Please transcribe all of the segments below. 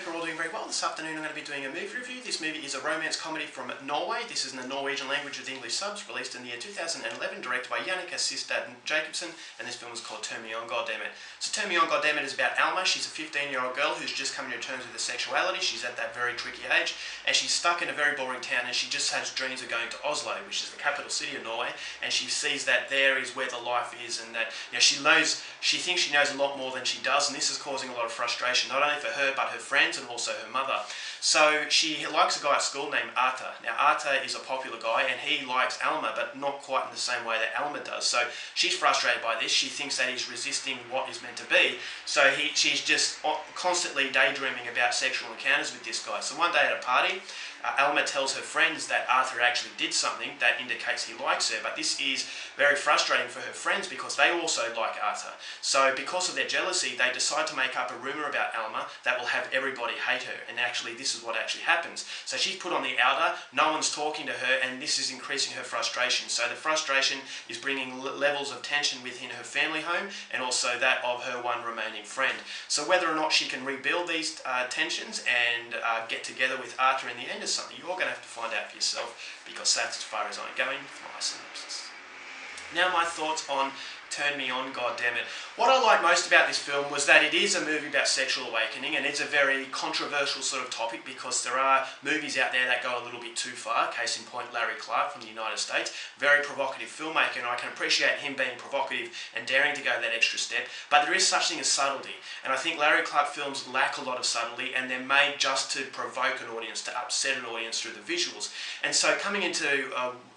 hope you're all doing very well. This afternoon I'm going to be doing a movie review. This movie is a romance comedy from Norway. This is in the Norwegian language with English subs, released in the year 2011, directed by Jannicke Sistad Jacobsen, and this film is called Turn Me On, Goddammit. So Turn Me On, Goddammit is about Alma. She's a 15-year-old girl who's just coming to terms with her sexuality. She's at that very tricky age, and she's stuck in a very boring town, and she just has dreams of going to Oslo, which is the capital city of Norway, and she sees that there is where the life is, and that she thinks she knows a lot more than she does, and this is causing a lot of frustration, not only for her but her friends and also her mother. So she likes a guy at school named Arta. Now Arta is a popular guy and he likes Alma, but not quite in the same way that Alma does. So she's frustrated by this. She thinks that he's resisting what is meant to be. So she's just constantly daydreaming about sexual encounters with this guy. So one day at a party, Alma tells her friends that Arthur actually did something that indicates he likes her, but this is very frustrating for her friends because they also like Arthur. So because of their jealousy, they decide to make up a rumour about Alma that will have everybody hate her, and actually this is what actually happens. So she's put on the outer, no one's talking to her, and this is increasing her frustration. So the frustration is bringing levels of tension within her family home and also that of her one remaining friend. So whether or not she can rebuild these tensions and get together with Arthur in the end is something you're going to have to find out for yourself, because that's as far as I'm going for my synopsis. Now my thoughts on Turn Me On, Goddammit. What I like most about this film was that it is a movie about sexual awakening, and it's a very controversial sort of topic because there are movies out there that go a little bit too far. Case in point, Larry Clark from the United States, very provocative filmmaker, and I can appreciate him being provocative and daring to go that extra step, but there is such thing as subtlety, and I think Larry Clark films lack a lot of subtlety, and they're made just to provoke an audience, to upset an audience through the visuals. And so coming into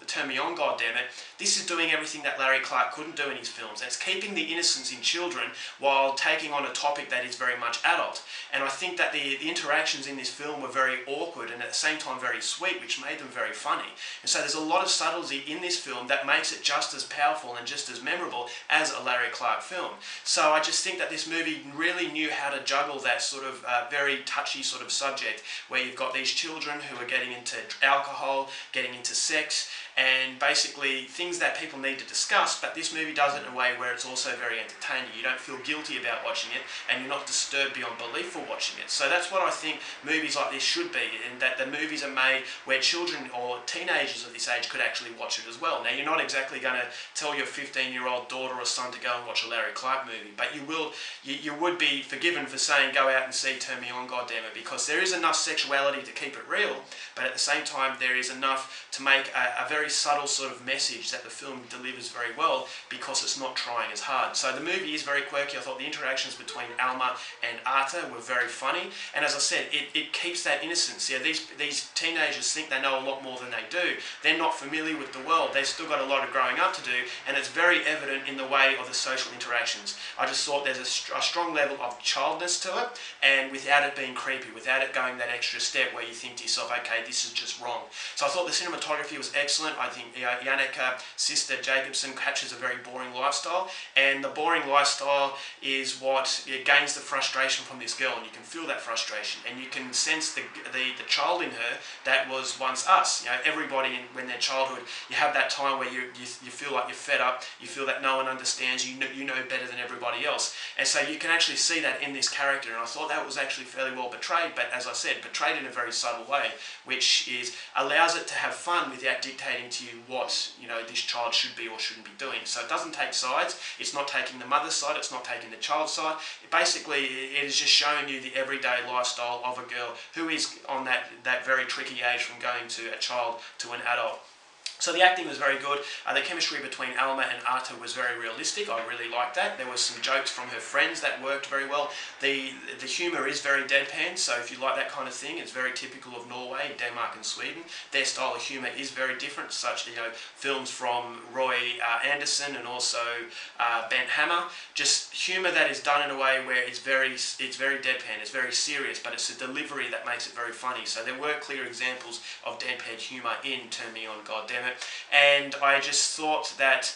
Turn Me On, Goddammit, this is doing everything that Larry Clark couldn't do in his films. It's keeping the innocence in children while taking on a topic that is very much adult. And I think that the interactions in this film were very awkward and at the same time very sweet, which made them very funny. And so there's a lot of subtlety in this film that makes it just as powerful and just as memorable as a Larry Clark film. So I just think that this movie really knew how to juggle that sort of very touchy sort of subject where you've got these children who are getting into alcohol, getting into sex, and basically things that people need to discuss, but this movie does it in a way where it's also very entertaining. You don't feel guilty about watching it, and you're not disturbed beyond belief for watching it. So that's what I think movies like this should be, in that the movies are made where children or teenagers of this age could actually watch it as well. Now, you're not exactly going to tell your 15-year-old daughter or son to go and watch a Larry Clark movie, but you would be forgiven for saying go out and see Turn Me On, Goddammit, because there is enough sexuality to keep it real, but at the same time there is enough to make a very subtle sort of message that the film delivers very well because it's not trying as hard. So the movie is very quirky. I thought the interactions between Alma and Arta were very funny, and as I said, it keeps that innocence. Yeah, these teenagers think they know a lot more than they do. They're not familiar with the world. They've still got a lot of growing up to do, and it's very evident in the way of the social interactions. I just thought there's a strong level of childness to it, and without it being creepy, without it going that extra step where you think to yourself, okay, this is just wrong. So I thought the cinematography was excellent. I think Jannicke Sistad Jacobsen captures a very boring lifestyle, and the boring lifestyle is what gains the frustration from this girl, and you can feel that frustration, and you can sense the child in her that was once us. You know, everybody when they're childhood, you have that time where you feel like you're fed up, you feel that no one understands you, you know better than everybody else, and so you can actually see that in this character, and I thought that was actually fairly well portrayed, but as I said, portrayed in a very subtle way, which allows it to have fun without dictating to you what this child should be or shouldn't be doing. So it doesn't take sides. It's not taking the mother's side. It's not taking the child's side. It is just showing you the everyday lifestyle of a girl who is on that very tricky age from going to a child to an adult. So the acting was very good. The chemistry between Alma and Arta was very realistic. I really liked that. There were some jokes from her friends that worked very well. The humour is very deadpan, so if you like that kind of thing, it's very typical of Norway, Denmark and Sweden. Their style of humour is very different, such films from Roy Andersson and also Bent Hamer. Just humour that is done in a way where it's very deadpan, it's very serious, but it's a delivery that makes it very funny. So there were clear examples of deadpan humour in Turn Me On, Goddammit. And I just thought that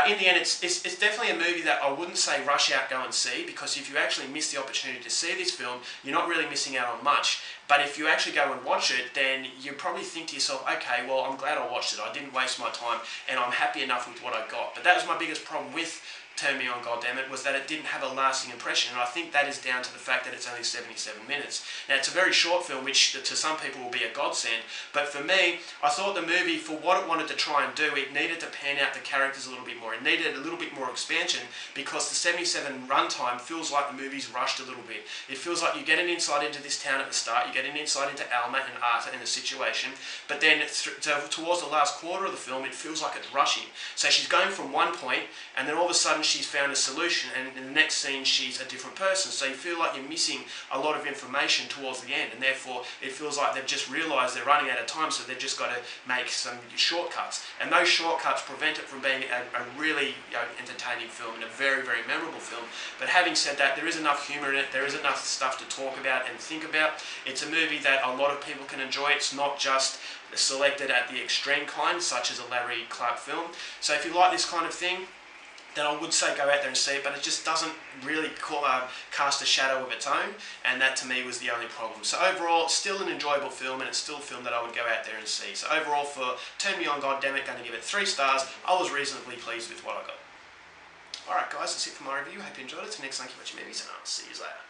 in the end, it's definitely a movie that I wouldn't say rush out, go and see, because if you actually miss the opportunity to see this film, you're not really missing out on much. But if you actually go and watch it, then you probably think to yourself, okay, well, I'm glad I watched it. I didn't waste my time, and I'm happy enough with what I got. But that was my biggest problem with Turn Me On, Goddammit, was that it didn't have a lasting impression, and I think that is down to the fact that it's only 77 minutes. Now, it's a very short film, which to some people will be a godsend, but for me, I thought the movie, for what it wanted to try and do, it needed to pan out the characters a little bit more. It needed a little bit more expansion, because the 77 runtime feels like the movie's rushed a little bit. It feels like you get an insight into this town at the start, you get an insight into Alma and Arthur and the situation, but then towards the last quarter of the film, it feels like it's rushing. So she's going from one point, and then all of a sudden she's found a solution, and in the next scene she's a different person. So you feel like you're missing a lot of information towards the end, and therefore it feels like they've just realised they're running out of time, so they've just got to make some shortcuts. And those shortcuts prevent it from being a really entertaining film and a very, very memorable film. But having said that, there is enough humour in it, there is enough stuff to talk about and think about. It's a movie that a lot of people can enjoy. It's not just selected at the extreme kind, such as a Larry Clark film. So if you like this kind of thing, then I would say go out there and see it, but it just doesn't really cast a shadow of its own, and that to me was the only problem. So overall, still an enjoyable film, and it's still a film that I would go out there and see. So overall, for Turn Me On, Goddammit, going to give it 3 stars. I was reasonably pleased with what I got. Alright guys, that's it for my review. Hope you enjoyed it. Till next time, keep watching movies, and I'll see you later.